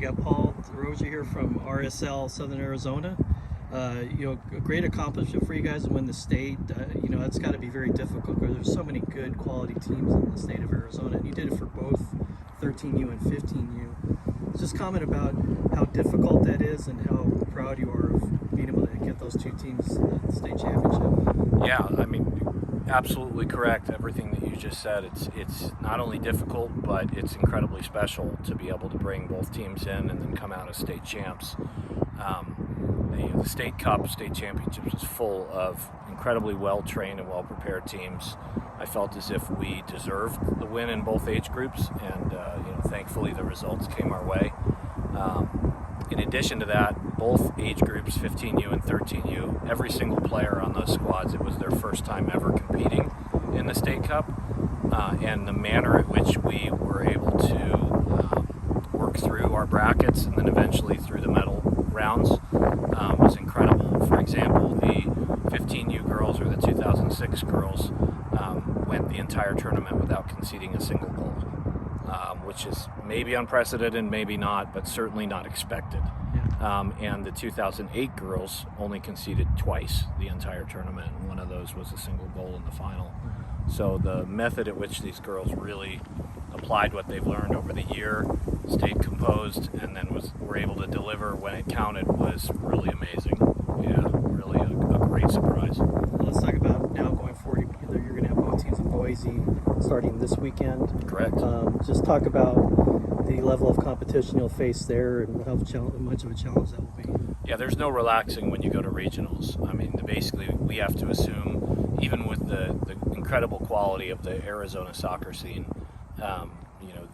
got Paul DesRosier here from RSL Southern Arizona. A great accomplishment for you guys to win the state. That's got to be very difficult because there's so many good quality teams in the state of Arizona, and you did it for both 13U and 15U. Just comment about how difficult that is and how proud you are of being able to get those two teams to the state championship. Yeah, I mean, absolutely correct. Everything that you just said. It's not only difficult, but it's incredibly special to be able to bring both teams in and then come out as state champs. The state cup, state championships, was full of incredibly well-trained and well-prepared teams. I felt as if we deserved the win in both age groups, and thankfully the results came our way. In addition to that, both age groups, 15U and 13U, every single player on those squads, it was their first time ever competing in the state cup, and the manner at which we were able to work through our brackets and then eventually through the medal rounds was incredible. For example, the 15U girls or the 2006 girls went the entire tournament without conceding a single goal, which is maybe unprecedented, maybe not, but certainly not expected. And the 2008 girls only conceded twice the entire tournament, and one of those was a single goal in the final. So the method at which these girls really applied what they've learned over the year, stayed composed, and then were able to deliver when it counted was really amazing. Yeah, really a great surprise. Let's talk about now going forward. You're going to have both teams in Boise starting this weekend. Correct. Just talk about the level of competition you'll face there and how much of a challenge that will be. Yeah, there's no relaxing when you go to regionals. I mean, basically, we have to assume, even with the incredible quality of the Arizona soccer scene,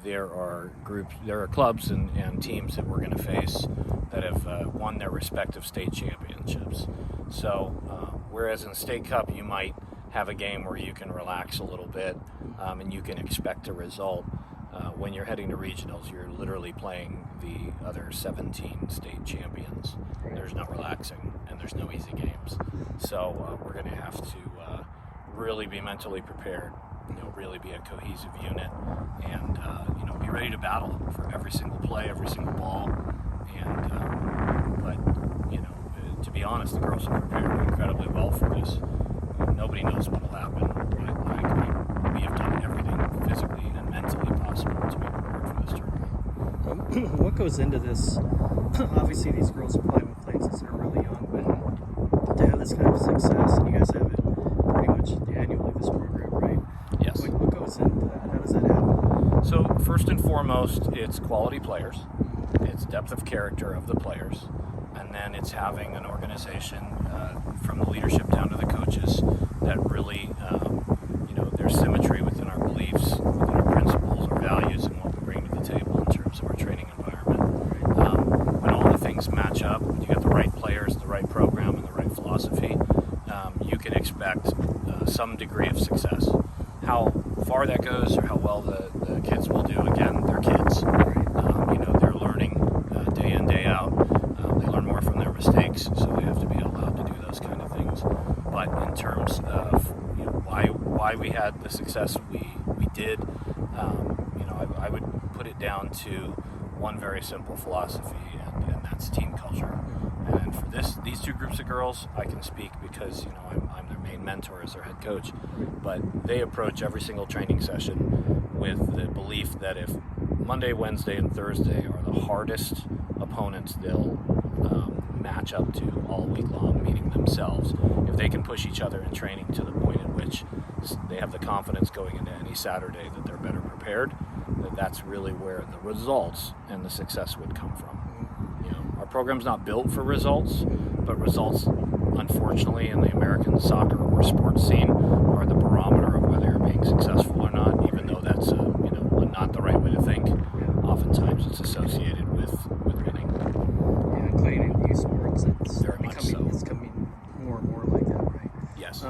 there are clubs and teams that we're going to face that have won their respective state championships. So, whereas in State Cup you might have a game where you can relax a little bit and you can expect a result, when you're heading to regionals, you're literally playing the other 17 state champions. There's no relaxing and there's no easy games. So we're going to have to really be mentally prepared, really be a cohesive unit, and be ready to battle for every single play, every single ball. And but to be honest, the girls have prepared incredibly well for this. Nobody knows what will happen. We have done everything physically and mentally possible to be prepared for this tournament. What goes into this? Obviously, these girls are playing with playing since they're really young, but to have this kind of success, and you guys have it pretty much annually, this program, right? Yes. What goes into that? How does that happen? So first and foremost, it's quality players. It's depth of character of the players. And then it's having an organization from the leadership down to the coaches that really, there's symmetry within our beliefs, within our principles, our values, and what we bring to the table in terms of our training environment. When all the things match up, when you got the right players, the right program, and the right philosophy, you can expect some degree of success. How far that goes or how well the kids will do, again, they're kids. They're learning day in, day out. They learn more from their mistakes, so they have to be allowed to do those kind of things. But in terms of why we had the success we did, I would put it down to one very simple philosophy, and that's team culture. And for these two groups of girls, I can speak because I'm their main mentor as their head coach. But they approach every single training session with the belief that if Monday, Wednesday, and Thursday are the hardest opponents they'll match up to all week long, meaning themselves, if they can push each other in training to the point at which they have the confidence going into any Saturday that they're better prepared, that's really where the results and the success would come from. Our program's not built for results, but results, unfortunately, in the American soccer or sports scene are the barometer of whether you're being successful or not, even though that's not the right way to think. Oftentimes it's associated with winning. Yeah, including in youth sports, it's becoming more and more like that, right? Yes.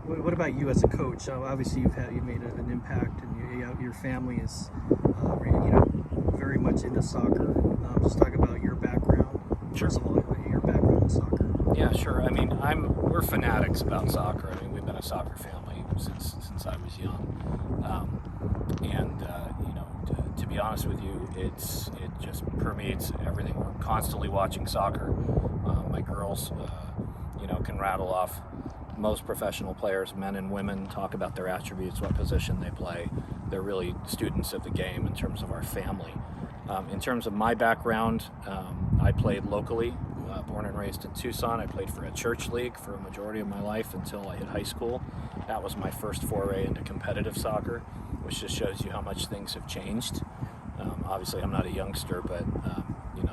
What about you as a coach? Obviously, you've made an impact, and your family is, very much into soccer. Just talk about your background. Sure. First of all, your background in soccer. Yeah, sure. I mean, we're fanatics about soccer. I mean, we've been a soccer family since I was young, and to be be honest with you, it just permeates everything. We're constantly watching soccer. My girls, can rattle off most professional players, men and women, talk about their attributes, what position they play. They're really students of the game in terms of our family. In terms of my background, I played locally, born and raised in Tucson. I played for a church league for a majority of my life until I hit high school. That was my first foray into competitive soccer, which just shows you how much things have changed. Obviously, I'm not a youngster, but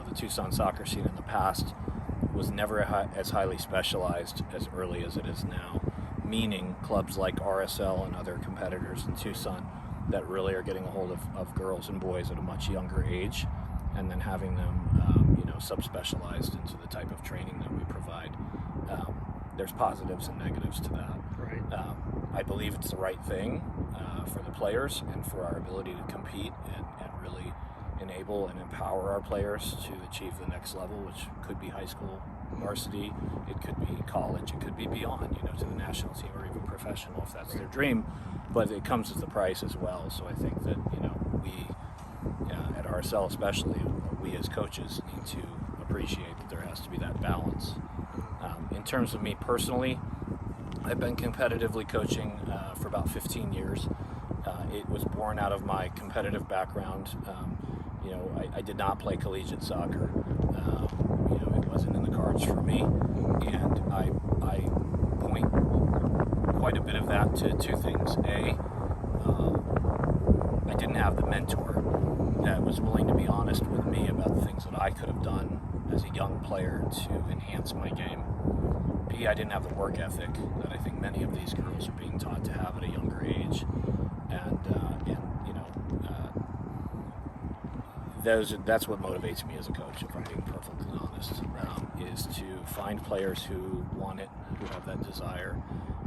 the Tucson soccer scene in the past was never as highly specialized as early as it is now, meaning clubs like RSL and other competitors in Tucson that really are getting a hold of girls and boys at a much younger age, and then having them subspecialized into the type of training that we provide. There's positives and negatives to that. Right. I believe it's the right thing for the players and for our ability to compete and really enable and empower our players to achieve the next level, which could be high school, varsity, it could be college, it could be beyond, to the national team or even professional if that's their dream. But it comes with the price as well. So I think that we at RSL especially, we as coaches need to appreciate that there has to be that balance. In terms of me personally, I've been competitively coaching for about 15 years. It was born out of my competitive background. I did not play collegiate soccer. It wasn't in the cards for me, and I point quite a bit of that to two things. A, I didn't have the mentor that was willing to be honest with me about the things that I could have done as a young player to enhance my game. B, I didn't have the work ethic that I think many of these girls are being taught to have at a younger age, and that's what motivates me as a coach, if I'm being perfectly honest, is to find players who want it, who have that desire,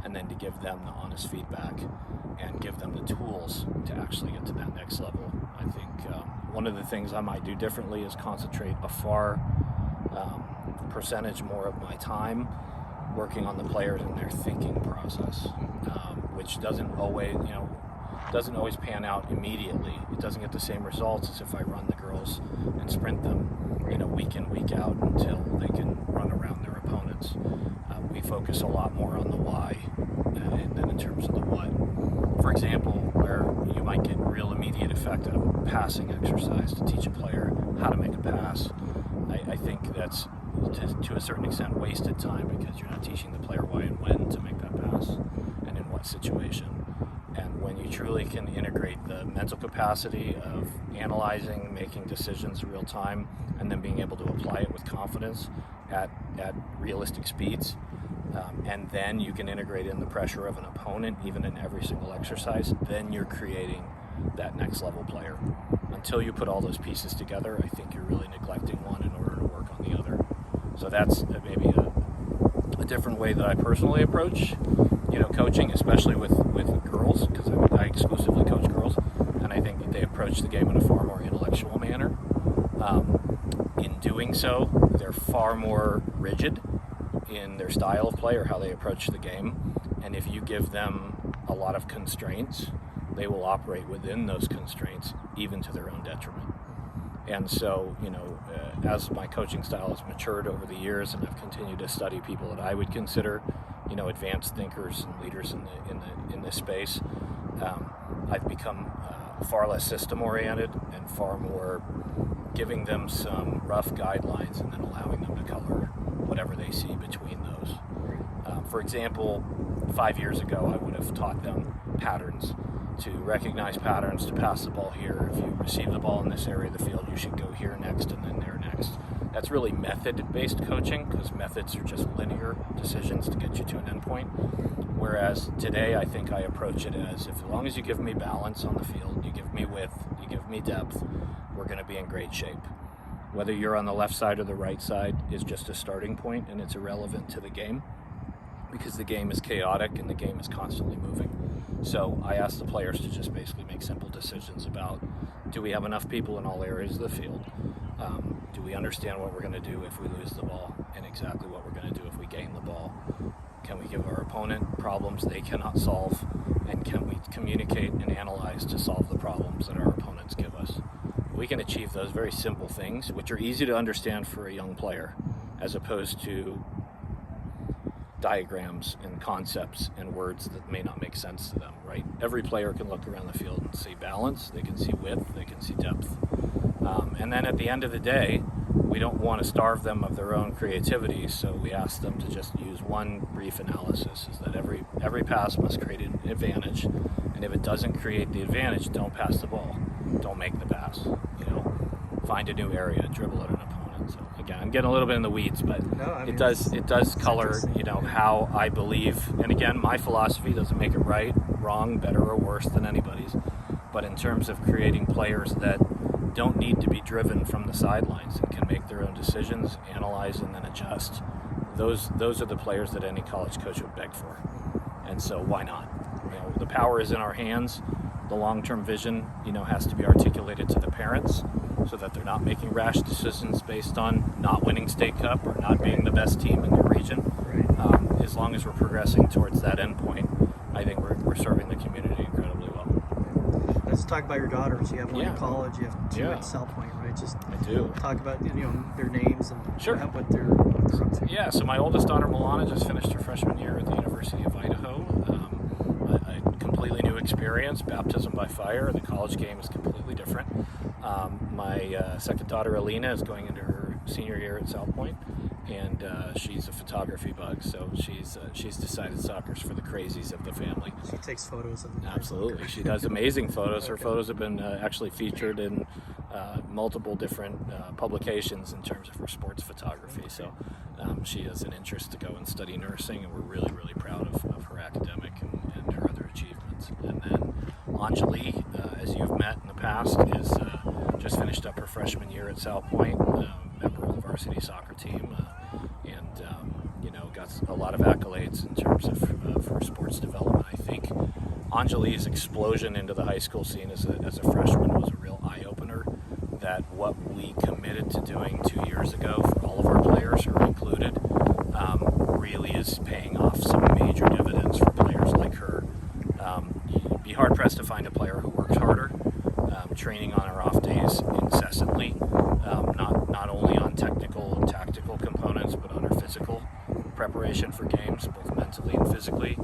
and then to give them the honest feedback and give them the tools to actually get to that next level. I think one of the things I might do differently is concentrate a far percentage more of my time working on the players and their thinking process, which doesn't always pan out immediately. It doesn't get the same results as if I run the girls and sprint them, week in, week out until they can run around their opponents. We focus a lot more on the why and then in terms of the what. For example, where you might get real immediate effect out of a passing exercise to teach a player how to make a pass, I think that's to a certain extent wasted time because you're not teaching the player why and when to make that pass and in what situation. And when you truly can integrate the mental capacity of analyzing, making decisions real time, and then being able to apply it with confidence at realistic speeds, and then you can integrate in the pressure of an opponent, even in every single exercise, then you're creating that next level player. Until you put all those pieces together, I think you're really neglecting one in order to work on the other. So that's maybe a different way that I personally approach coaching, especially with girls, because I exclusively coach girls, and I think they approach the game in a far more intellectual manner. In doing so, they're far more rigid in their style of play or how they approach the game, and if you give them a lot of constraints, they will operate within those constraints, even to their own detriment. And so, as my coaching style has matured over the years, and I've continued to study people that I would consider, advanced thinkers and leaders in this space, I've become far less system-oriented and far more giving them some rough guidelines and then allowing them to color whatever they see between those. For example, 5 years ago, I would have taught them patterns, to recognize patterns, to pass the ball here. If you receive the ball in this area of the field, you should go here next and then there next. That's really method-based coaching, because methods are just linear decisions to get you to an endpoint. Whereas today, I think I approach it as, if as long as you give me balance on the field, you give me width, you give me depth, we're going to be in great shape. Whether you're on the left side or the right side is just a starting point, and it's irrelevant to the game, because the game is chaotic and the game is constantly moving. So I ask the players to just basically make simple decisions about, do we have enough people in all areas of the field? Do we understand what we're going to do if we lose the ball, and exactly what we're going to do if we gain the ball? Can we give our opponent problems they cannot solve, and can we communicate and analyze to solve the problems that our opponents give us? we can achieve those very simple things, which are easy to understand for a young player, as opposed to diagrams and concepts and words that may not make sense to them, right? Every player can look around the field and see balance, they can see width, they can see depth. And then at the end of the day, we don't want to starve them of their own creativity, so we ask them to just use one brief analysis, is that every pass must create an advantage, and if it doesn't create the advantage, don't pass the ball. Don't make the pass. Find a new area, dribble at an opponent. So again, I'm getting a little bit in the weeds, but it does color, how I believe. And again, my philosophy doesn't make it right, wrong, better or worse than anybody's. But in terms of creating players that don't need to be driven from the sidelines and can make their own decisions, analyze, and then adjust, those are the players that any college coach would beg for. And so why not? The power is in our hands. The long-term vision, has to be articulated to the parents so that they're not making rash decisions based on not winning state cup or not being the best team in their region. Right. As long as we're progressing towards that end point, I think we're serving the community incredibly well. Let's talk about your daughters. You have one in college, you have two at South Point, right? I do. Talk about their names and what they're up to. Yeah, so my oldest daughter, Milana, just finished her freshman year at the University of Idaho. A completely new experience, baptism by fire. The college game is completely different. My second daughter, Alina, is going into her senior year at South Point, and she's a photography bug, so she's decided soccer's for the crazies of the family. She takes photos of them. Absolutely. She does amazing photos. Her photos have been actually featured in multiple different publications in terms of her sports photography. So she has an interest to go and study nursing, and we're really, really proud of her academic and her other achievements. And then Anjali, as you've met in the past, is just finished up her freshman year at South Point, member of the varsity soccer team, and got a lot of accolades in terms of her sports development. I think Anjali's explosion into the high school scene as a freshman was a real eye-opener, that what we committed to doing 2 years ago for all of our players, her included, really is paying off some major dividends for players like her. You'd be hard-pressed to find a player who works harder, training on her off days incessantly, not only on technical and tactical components, but on her physical preparation for games, both mentally and physically.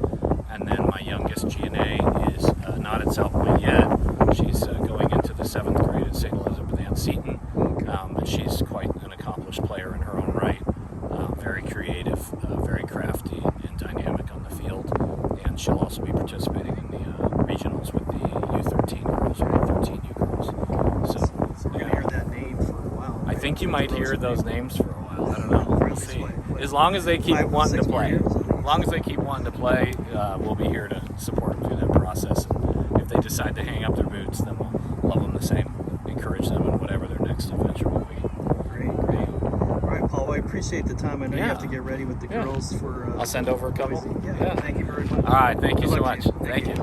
And then my youngest, G&A, is not at South Point yet. She's going into the 7th grade at St. Elizabeth Ann Seton, and she's quite an accomplished player in her own right. Very creative, very crafty, and dynamic on the field. And she'll also be participating in the regionals with the U13 girls or U13U girls. So we're going to hear that name for a while. I think you might hear those names for a while. I don't know. We'll see. As long as they keep wanting to play. As long as they keep wanting to play, we'll be here to support them through that process. And if they decide to hang up their boots, then we'll love them the same. Encourage them in whatever their next adventure will be. Great. All right, Paul, I appreciate the time. I know you have to get ready with the girls for... I'll send over a couple. Yeah, thank you very much. All right, thank you so much. Thank you.